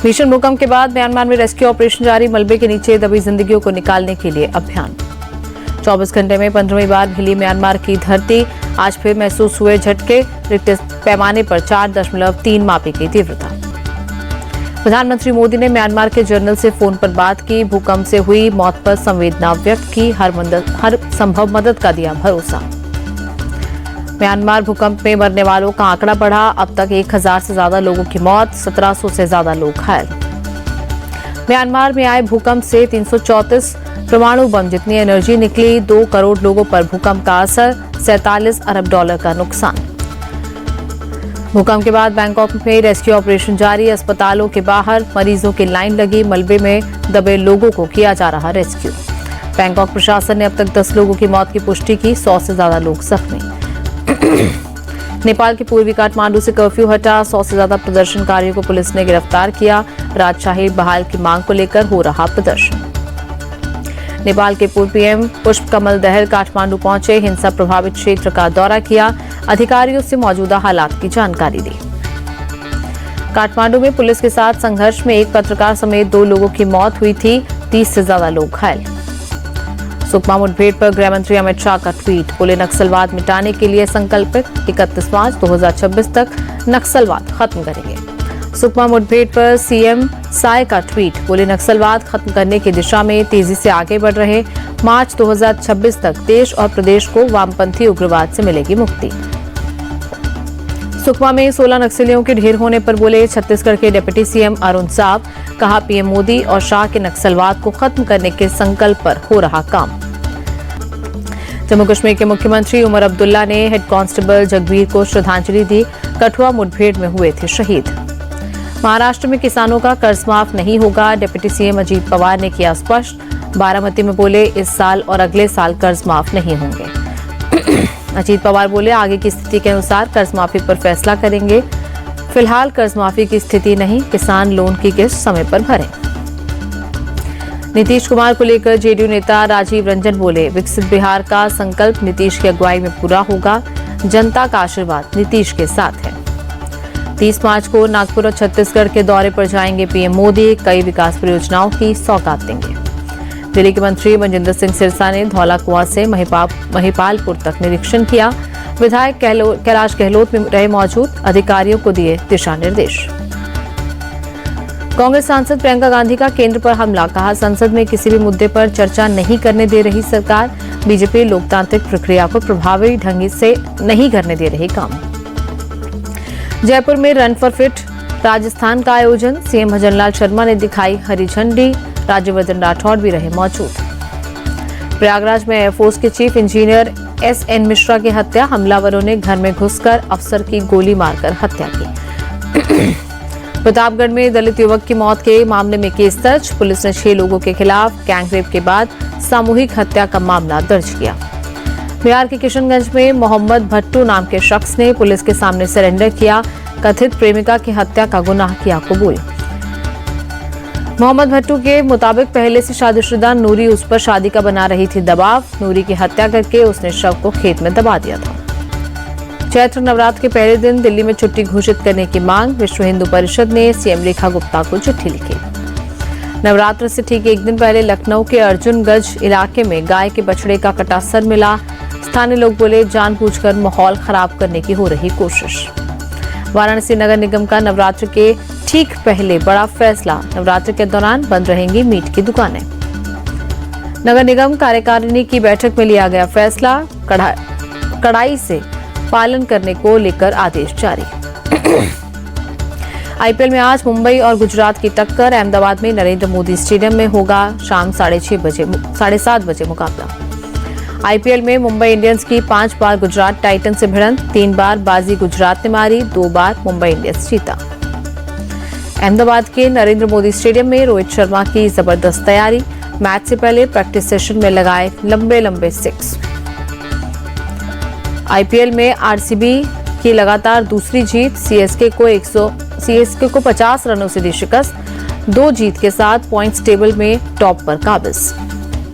भीषण भूकंप के बाद म्यांमार में रेस्क्यू ऑपरेशन जारी, मलबे के नीचे दबी जिंदगियों को निकालने के लिए अभियान। 24 घंटे में 15वीं बार हिली म्यांमार की धरती, आज फिर महसूस हुए झटके, रिक्टर पैमाने पर 4.3 मापी की तीव्रता। प्रधानमंत्री मोदी ने म्यांमार के जनरल से फोन पर बात की, भूकंप से हुई मौत पर संवेदना व्यक्त की, हर संभव मदद का दिया भरोसा। म्यांमार भूकंप में मरने वालों का आंकड़ा बढ़ा, अब तक 1000 से ज्यादा लोगों की मौत, 1700 से ज्यादा लोग घायल। म्यांमार में आए भूकंप से 334 परमाणु बम जितनी एनर्जी निकली, 2 करोड़ लोगों पर भूकंप का असर, $47 अरब का नुकसान। भूकंप के बाद बैंकॉक में रेस्क्यू ऑपरेशन जारी, अस्पतालों के बाहर मरीजों की लाइन लगी, मलबे में दबे लोगों को किया जा रहा रेस्क्यू। बैंकॉक प्रशासन ने अब तक 10 लोगों की मौत की पुष्टि की, 100 से ज्यादा लोग जख्मी। नेपाल के पूर्वी काठमांडू से कर्फ्यू हटा, 100 से ज्यादा प्रदर्शनकारियों को पुलिस ने गिरफ्तार किया, राजशाही बहाल की मांग को लेकर हो रहा प्रदर्शन। नेपाल के पूर्व पीएम पुष्प कमल दहल काठमांडू पहुंचे, हिंसा प्रभावित क्षेत्र का दौरा किया, अधिकारियों से मौजूदा हालात की जानकारी दी। काठमांडू में पुलिस के साथ संघर्ष में एक पत्रकार समेत 2 लोगों की मौत हुई थी, 30 से ज्यादा लोग घायल। सुकमा मुठभेड़ पर गृह मंत्री अमित शाह का ट्वीट, बोले नक्सलवाद मिटाने के लिए संकल्पित, 31 मार्च 2026 तक नक्सलवाद खत्म करेंगे। सुकमा मुठभेड़ पर सीएम साय का ट्वीट, बोले नक्सलवाद खत्म करने की दिशा में तेजी से आगे बढ़ रहे, मार्च 2026 तक देश और प्रदेश को वामपंथी उग्रवाद से मिलेगी मुक्ति। सुकमा में 16 नक्सलियों के ढेर होने पर बोले छत्तीसगढ़ के डिप्टी सीएम अरुण साव, कहा पीएम मोदी और शाह के नक्सलवाद को खत्म करने के संकल्प पर हो रहा काम। जम्मू कश्मीर के मुख्यमंत्री उमर अब्दुल्ला ने हेड कांस्टेबल जगबीर को श्रद्धांजलि दी, कठुआ मुठभेड़ में हुए थे शहीद। महाराष्ट्र में किसानों का कर्ज माफ नहीं होगा, डिप्टी सीएम अजीत पवार ने किया स्पष्ट, बारामती में बोले इस साल और अगले साल कर्ज माफ नहीं होंगे। अजीत पवार बोले आगे की स्थिति के अनुसार कर्ज माफी पर फैसला करेंगे, फिलहाल कर्ज माफी की स्थिति नहीं, किसान लोन की किस्त समय पर भरें। नीतीश कुमार को लेकर जेडीयू नेता राजीव रंजन बोले विकसित बिहार का संकल्प नीतीश की अगुवाई में पूरा होगा, जनता का आशीर्वाद नीतीश के साथ है। 30 मार्च को नागपुर और छत्तीसगढ़ के दौरे पर जाएंगे पीएम मोदी, कई विकास परियोजनाओं की सौगात देंगे। दिल्ली के मंत्री मनजिंदर सिंह सिरसा ने धौलाकुआं से महिपालपुर तक निरीक्षण किया, विधायक कैलाश गहलोत में रहे मौजूद, अधिकारियों को दिए दिशा निर्देश। कांग्रेस सांसद प्रियंका गांधी का केंद्र पर हमला, कहा संसद में किसी भी मुद्दे पर चर्चा नहीं करने दे रही सरकार, बीजेपी लोकतांत्रिक प्रक्रिया को प्रभावी ढंग से नहीं करने दे रही काम। जयपुर में रन फॉर फिट राजस्थान का आयोजन, सीएम भजनलाल शर्मा ने दिखाई हरी झंडी, राज्यवर्धन राठौड़ भी रहे मौजूद। प्रयागराज में एयरफोर्स के चीफ इंजीनियर एसएन मिश्रा की हत्या, हमलावरों ने घर में घुसकर अफसर की गोली मारकर हत्या की। प्रतापगढ़ में दलित युवक की मौत के मामले में केस दर्ज, पुलिस ने 6 लोगों के खिलाफ गैंगरेप के बाद सामूहिक हत्या का मामला दर्ज किया। बिहार के किशनगंज में मोहम्मद भट्टू नाम के शख्स ने पुलिस के सामने सरेंडर किया, कथित प्रेमिका की हत्या का गुनाह किया कबूल। मोहम्मद भट्टू के मुताबिक पहले से शादीशुदा नूरी उस पर शादी का बना रही थी दबाव, नूरी की हत्या करके उसने शव को खेत में दबा दिया था। चैत्र नवरात्र के पहले दिन दिल्ली में छुट्टी घोषित करने की मांग, विश्व हिंदू परिषद ने सीएम रेखा गुप्ता को चिट्ठी लिखी। नवरात्र से ठीक एक दिन पहले लखनऊ के अर्जुनगंज इलाके में गाय के बछड़े का कटा सर मिला, स्थानीय लोग बोले जानबूझकर माहौल खराब करने की हो रही कोशिश। वाराणसी नगर निगम का नवरात्र के ठीक पहले बड़ा फैसला, नवरात्र के दौरान बंद रहेंगी मीट की दुकानें। नगर निगम कार्यकारिणी की बैठक में लिया गया फैसला, कड़ाई से पालन करने को लेकर आदेश जारी। आईपीएल में आज मुंबई और गुजरात की टक्कर, अहमदाबाद में नरेंद्र मोदी स्टेडियम में होगा शाम 7:30 बजे मुकाबला। आईपीएल में मुंबई इंडियंस की 5 बार गुजरात टाइटन से भिड़ंत, 3 बार बाजी गुजरात ने मारी, 2 बार मुंबई इंडियंस जीता। अहमदाबाद के नरेंद्र मोदी स्टेडियम में रोहित शर्मा की जबरदस्त तैयारी, मैच से पहले प्रैक्टिस सेशन में लगाए लंबे सिक्स। आईपीएल में आरसीबी की लगातार दूसरी जीत, सीएसके को 50 रनों से दी शिकस्त, 2 जीत के साथ पॉइंट्स टेबल में टॉप पर काबिज।